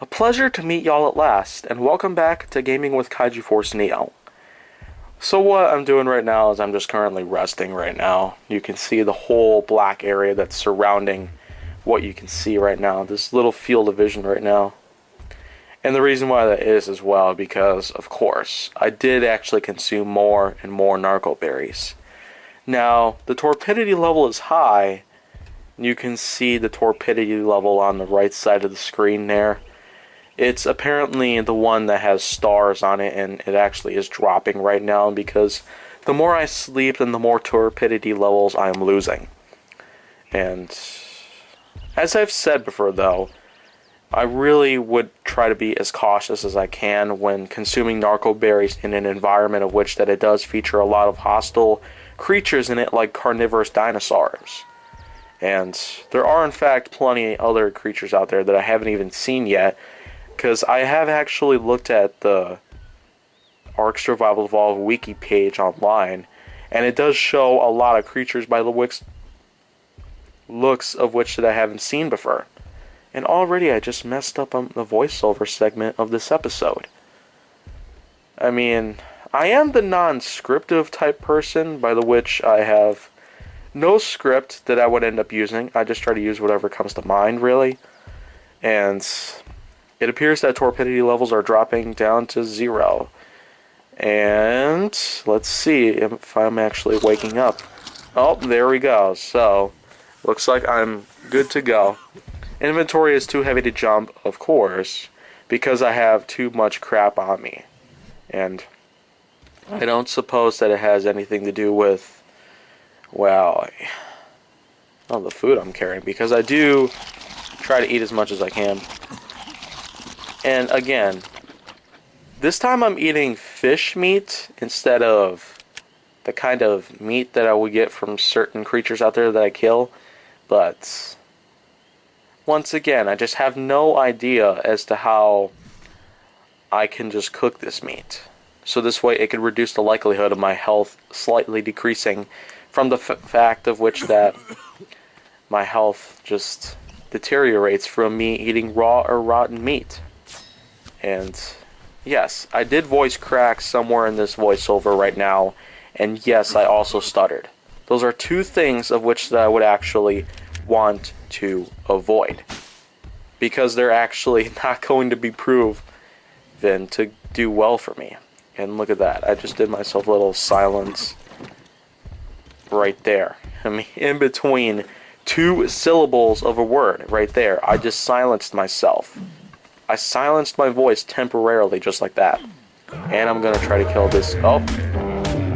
A pleasure to meet y'all at last, and welcome back to Gaming with KaijuForceNeo. So what I'm doing right now is I'm just currently resting right now. You can see the whole black area that's surrounding what you can see right now, this little field of vision right now. And the reason why that is as well, because of course, I did actually consume more and more narco berries. Now, the torpidity level is high. You can see the torpidity level on the right side of the screen there. It's apparently the one that has stars on it, and it actually is dropping right now because the more I sleep, then the more torpidity levels I am losing. And as I've said before though, I really would try to be as cautious as I can when consuming narco berries in an environment of which that it does feature a lot of hostile creatures in it, like carnivorous dinosaurs. And there are in fact plenty other creatures out there that I haven't even seen yet, because I have actually looked at the Ark Survival Evolved wiki page online, and it does show a lot of creatures by the looks of which that I haven't seen before. And already I just messed up on the voiceover segment of this episode. I mean, I am the non-scriptive type person, by the which I have no script that I would end up using. I just try to use whatever comes to mind, really. And it appears that torpidity levels are dropping down to 0. And let's see if I'm actually waking up. Oh, there we go. So, looks like I'm good to go. Inventory is too heavy to jump, of course, because I have too much crap on me. And I don't suppose that it has anything to do with, well, the food I'm carrying, because I do try to eat as much as I can. And again, this time I'm eating fish meat instead of the kind of meat that I would get from certain creatures out there that I kill. But once again, I just have no idea as to how I can just cook this meat. So this way it could reduce the likelihood of my health slightly decreasing from the fact of which that my health just deteriorates from me eating raw or rotten meat. And yes, I did voice crack somewhere in this voiceover right now, and yes, I also stuttered. Those are two things of which that I would actually want to avoid, because they're actually not going to be proven to do well for me. And look at that, I just did myself a little silence right there. I mean, in between two syllables of a word right there, I just silenced myself. I silenced my voice temporarily, just like that. And I'm gonna try to kill this. Oh,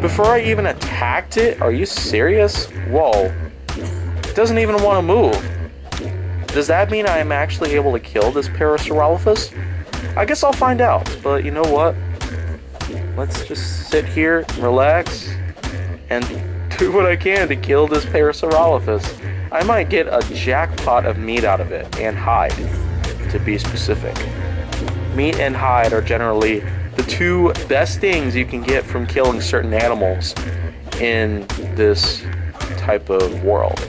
before I even attacked it? Are you serious? Whoa. It doesn't even want to move. Does that mean I am actually able to kill this Parasaurolophus? I guess I'll find out. But you know what? Let's just sit here, relax, and do what I can to kill this Parasaurolophus. I might get a jackpot of meat out of it, and hide, to be specific. Meat and hide are generally the two best things you can get from killing certain animals in this type of world.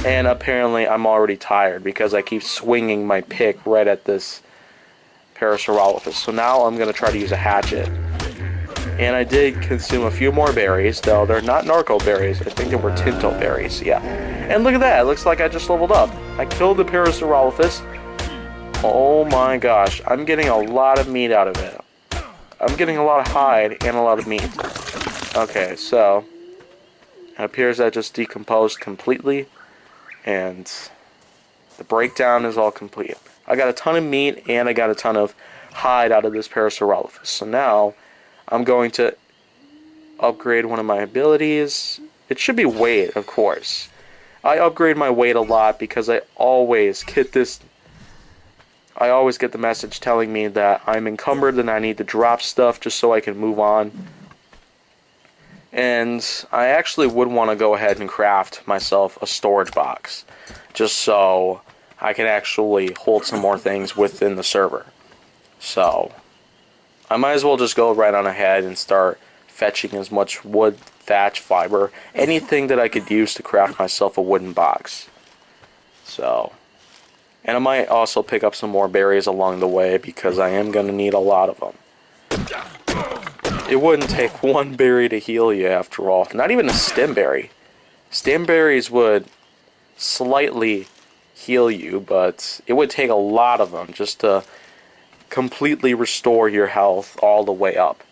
And apparently I'm already tired because I keep swinging my pick right at this Parasaurolophus. So now I'm going to try to use a hatchet. And I did consume a few more berries, though they're not narco berries. I think they were tinto berries, yeah. And look at that, it looks like I just leveled up. I killed the Parasaurolophus. Oh my gosh, I'm getting a lot of meat out of it. I'm getting a lot of hide and a lot of meat. Okay, so it appears that just decomposed completely, and the breakdown is all complete. I got a ton of meat and I got a ton of hide out of this Parasaurolophus. So now I'm going to upgrade one of my abilities. It should be weight, of course. I upgrade my weight a lot because I always get the message telling me that I'm encumbered and I need to drop stuff just so I can move on. And I actually would want to go ahead and craft myself a storage box, just so I can actually hold some more things within the server. So I might as well just go right on ahead and start fetching as much wood, thatch, fiber, anything that I could use to craft myself a wooden box. So And I might also pick up some more berries along the way because I am going to need a lot of them. It wouldn't take one berry to heal you after all. Not even a stem berry. Stem berries would slightly heal you, but it would take a lot of them just to completely restore your health all the way up.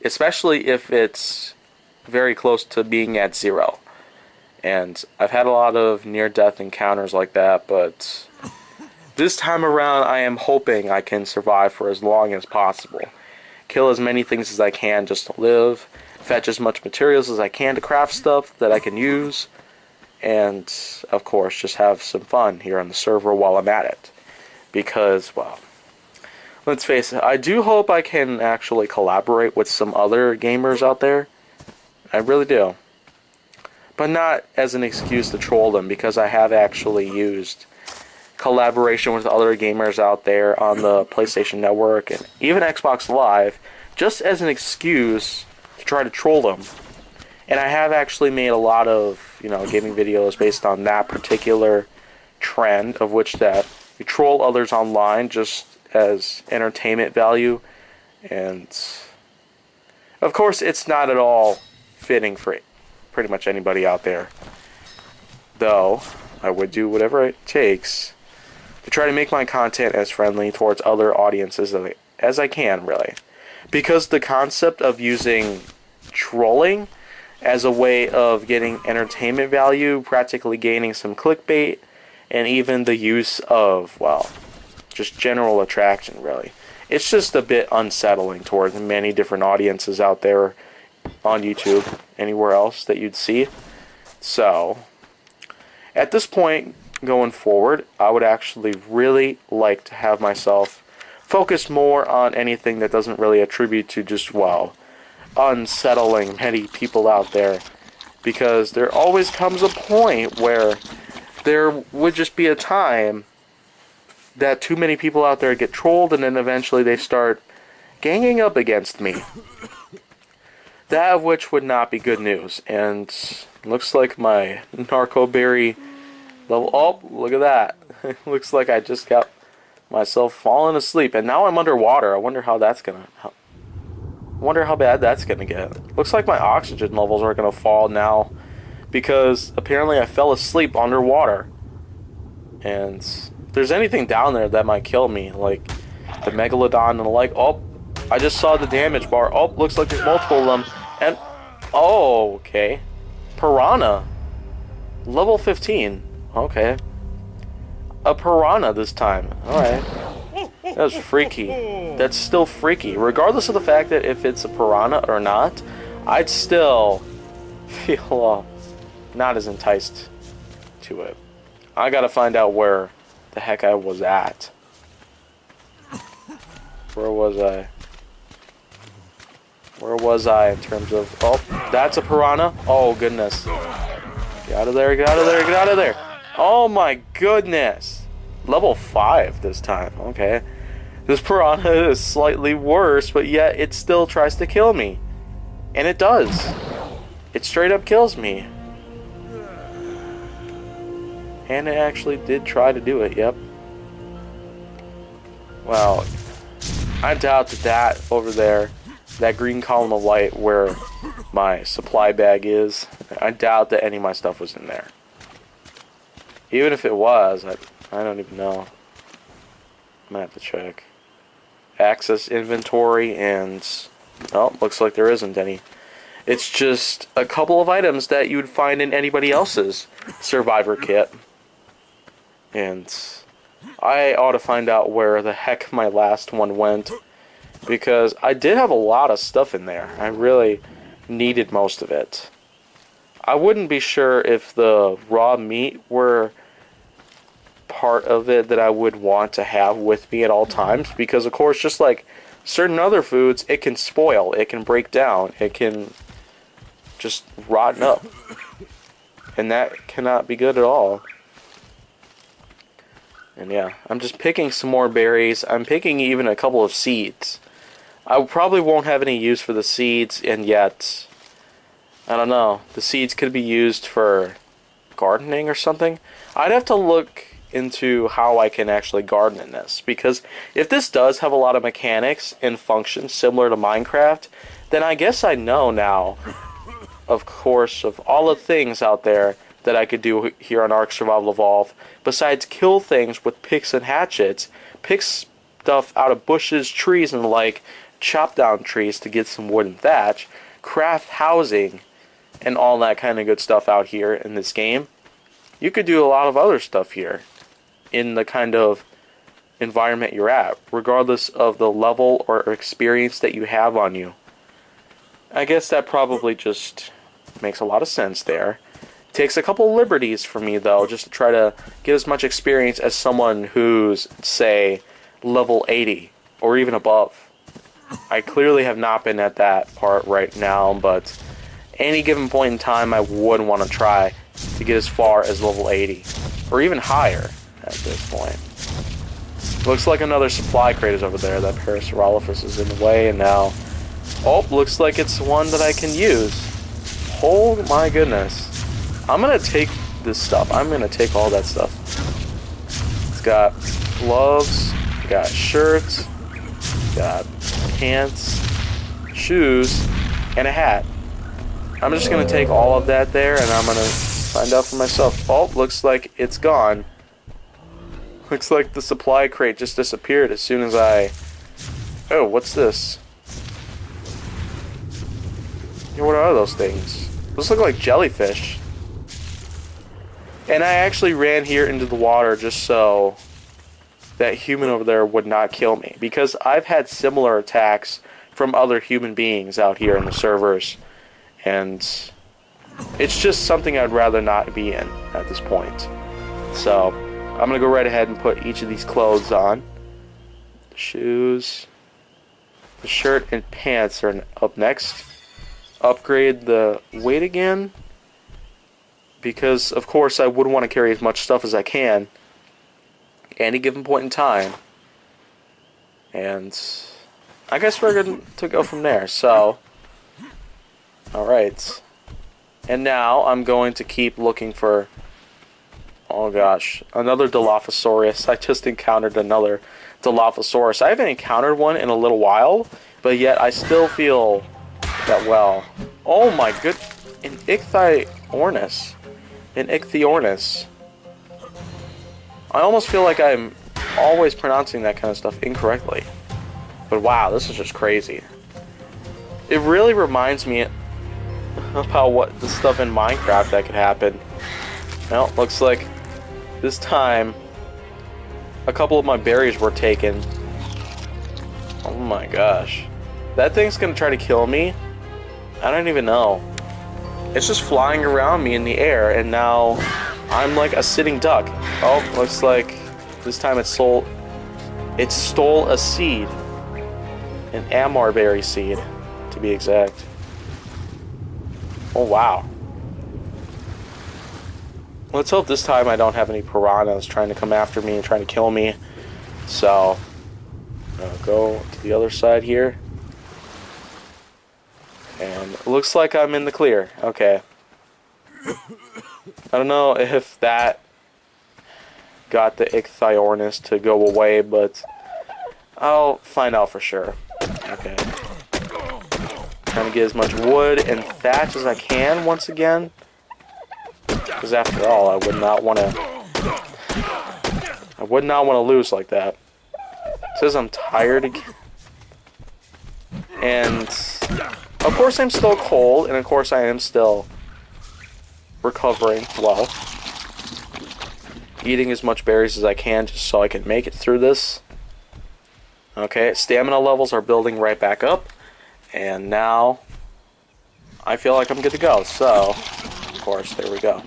Especially if it's very close to being at 0. And I've had a lot of near-death encounters like that, but this time around I am hoping I can survive for as long as possible. Kill as many things as I can just to live, fetch as much materials as I can to craft stuff that I can use, and of course just have some fun here on the server while I'm at it. Because, well, let's face it, I do hope I can actually collaborate with some other gamers out there. I really do. But not as an excuse to troll them, because I have actually used collaboration with other gamers out there on the PlayStation Network and even Xbox Live just as an excuse to try to troll them. And I have actually made a lot of, gaming videos based on that particular trend, of which that you troll others online just as entertainment value. And of course it's not at all fitting for pretty much anybody out there. Though I would do whatever it takes to try to make my content as friendly towards other audiences as I can, really. Because the concept of using trolling as a way of getting entertainment value, practically gaining some clickbait, and even the use of, well, just general attraction, really. It's just a bit unsettling towards many different audiences out there on YouTube, anywhere else that you'd see. So, at this point, going forward, I would actually really like to have myself focus more on anything that doesn't really attribute to just, well, unsettling many people out there. Because there always comes a point where there would just be a time that too many people out there get trolled, and then eventually they start ganging up against me. That of which would not be good news. And looks like my narco berry level. Oh, look at that. Looks like I just got myself falling asleep, and now I'm underwater. I wonder how that's gonna. Wonder how bad that's gonna get. Looks like my oxygen levels are gonna fall now, because apparently I fell asleep underwater. And if there's anything down there that might kill me, like the megalodon and the like. Oh, I just saw the damage bar. Oh, looks like there's multiple of them. And oh, okay, piranha, level 15. Okay. A piranha this time. Alright. That's freaky. That's still freaky. Regardless of the fact that if it's a piranha or not, I'd still feel not as enticed to it. I gotta find out where the heck I was at. Where was I? Where was I in terms of... Oh, that's a piranha? Oh, goodness. Get out of there, get out of there, get out of there. Oh my goodness. Level 5 this time. Okay. This piranha is slightly worse, but yet it still tries to kill me. And it does. It straight up kills me. And it actually did try to do it, yep. Well, I doubt that over there, that green column of light where my supply bag is, I doubt that any of my stuff was in there. Even if it was, I don't even know. I'm gonna have to check. Access inventory, and oh, looks like there isn't any. It's just a couple of items that you would find in anybody else's survivor kit. And I ought to find out where the heck my last one went, because I did have a lot of stuff in there. I really needed most of it. I wouldn't be sure if the raw meat were part of it that I would want to have with me at all times, because of course, just like certain other foods, it can spoil, it can break down, it can just rotten up, and that cannot be good at all. And yeah, I'm just picking some more berries. I'm picking even a couple of seeds. I probably won't have any use for the seeds, and yet I don't know, the seeds could be used for gardening or something. I'd have to look into how I can actually garden in this. Because if this does have a lot of mechanics and functions similar to Minecraft, then I guess I know now, of course, of all the things out there that I could do here on Ark Survival Evolved, besides kill things with picks and hatchets, pick stuff out of bushes, trees, and like, chop down trees to get some wood and thatch, craft housing, and all that kind of good stuff out here in this game. You could do a lot of other stuff here in the kind of environment you're at, regardless of the level or experience that you have on you. I guess that probably just makes a lot of sense there. Takes a couple liberties for me, though, just to try to get as much experience as someone who's, say, level 80 or even above. I clearly have not been at that part right now, but any given point in time I would want to try to get as far as level 80 or even higher at this point. Looks like another supply crate is over there. That Parasaurolophus is in the way, and now... Oh, looks like it's one that I can use. Oh my goodness. I'm gonna take this stuff. I'm gonna take all that stuff. It's got gloves, got shirts, got pants, shoes, and a hat. I'm just gonna take all of that there, and I'm gonna find out for myself. Oh, looks like it's gone. Looks like the supply crate just disappeared as soon as I... Oh, what's this? Yeah, what are those things? Those look like jellyfish. And I actually ran here into the water just so that human over there would not kill me. Because I've had similar attacks from other human beings out here in the servers. And it's just something I'd rather not be in at this point. So, I'm going to go right ahead and put each of these clothes on. The shoes. The shirt and pants are up next. Upgrade the weight again. Because, of course, I would want to carry as much stuff as I can. At any given point in time. And I guess we're going to go from there. So, alright. And now I'm going to keep looking for... Oh gosh, another Dilophosaurus. I just encountered another Dilophosaurus. I haven't encountered one in a little while, but yet I still feel that well. Oh my good, an Ichthyornis. An Ichthyornis. I almost feel like I'm always pronouncing that kind of stuff incorrectly. But wow, this is just crazy. It really reminds me about what the stuff in Minecraft that could happen. Well, looks like this time a couple of my berries were taken. Oh my gosh. That thing's gonna try to kill me? I don't even know. It's just flying around me in the air, and now I'm like a sitting duck. Oh, looks like this time it stole a seed. An Amarberry seed, to be exact. Oh wow. Let's hope this time I don't have any piranhas trying to come after me and trying to kill me. So, I'll go to the other side here. And it looks like I'm in the clear. Okay. I don't know if that got the Ichthyornis to go away, but I'll find out for sure. Okay. Trying to get as much wood and thatch as I can once again. Because after all, I would not want to lose like that. It says I'm tired again. And of course I'm still cold, and of course I am still recovering well. Eating as much berries as I can just so I can make it through this. Okay, stamina levels are building right back up. And now I feel like I'm good to go. So, of course, there we go.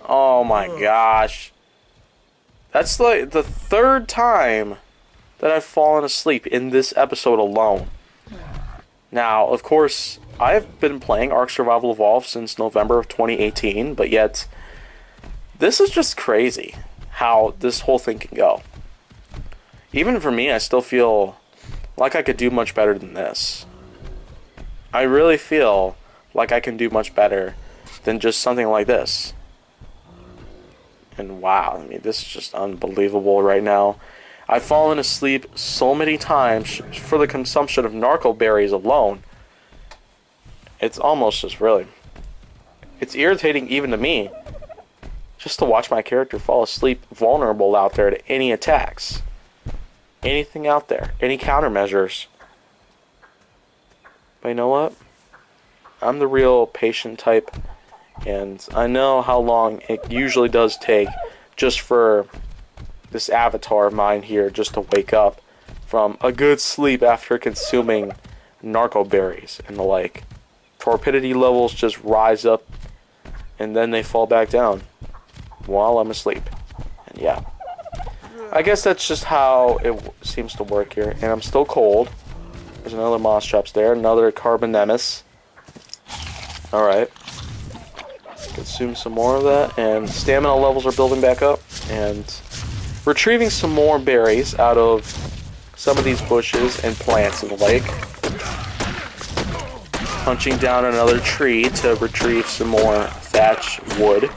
Oh my gosh. That's like the third time that I've fallen asleep in this episode alone. Now, of course, I've been playing Ark Survival Evolved since November of 2018, but yet this is just crazy how this whole thing can go. Even for me, I still feel like I could do much better than this. I really feel like I can do much better than just something like this. And wow, I mean, this is just unbelievable right now. I've fallen asleep so many times for the consumption of narco berries alone. It's almost just really... It's irritating even to me, just to watch my character fall asleep vulnerable out there to any attacks. Anything out there. Any countermeasures. But you know what? I'm the real patient type, and I know how long it usually does take just for this avatar of mine here just to wake up from a good sleep after consuming narco berries and the like. Torpidity levels just rise up and then they fall back down while I'm asleep. And yeah, I guess that's just how it seems to work here. And I'm still cold. There's another moss traps there, another carbon nemesis. Alright. Consume some more of that, and stamina levels are building back up, and retrieving some more berries out of some of these bushes and plants in the lake. Punching down another tree to retrieve some more thatch wood.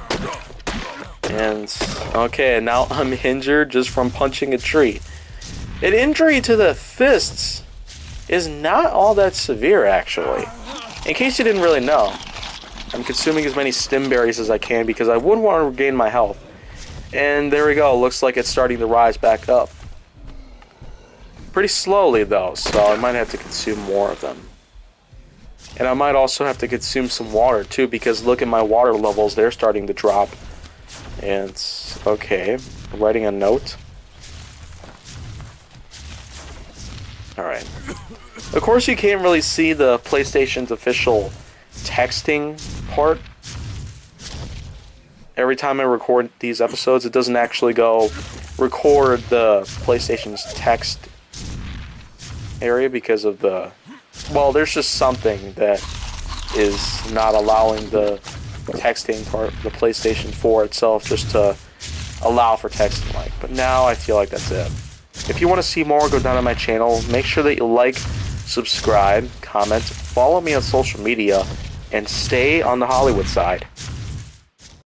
And, okay, now I'm injured just from punching a tree. An injury to the fists is not all that severe, actually. In case you didn't really know, I'm consuming as many stim berries as I can because I wouldn't want to regain my health. And there we go, looks like it's starting to rise back up. Pretty slowly though, so I might have to consume more of them. And I might also have to consume some water too, because look at my water levels, they're starting to drop. And, okay, writing a note. Alright. Of course you can't really see the PlayStation's official texting part. Every time I record these episodes, it doesn't actually go record the PlayStation's text area because of the... Well, there's just something that is not allowing the texting part of the PlayStation 4 itself just to allow for texting like. But now I feel like that's it. If you want to see more, go down to my channel. Make sure that you like, subscribe, comment, follow me on social media, and stay on the Hollywood side.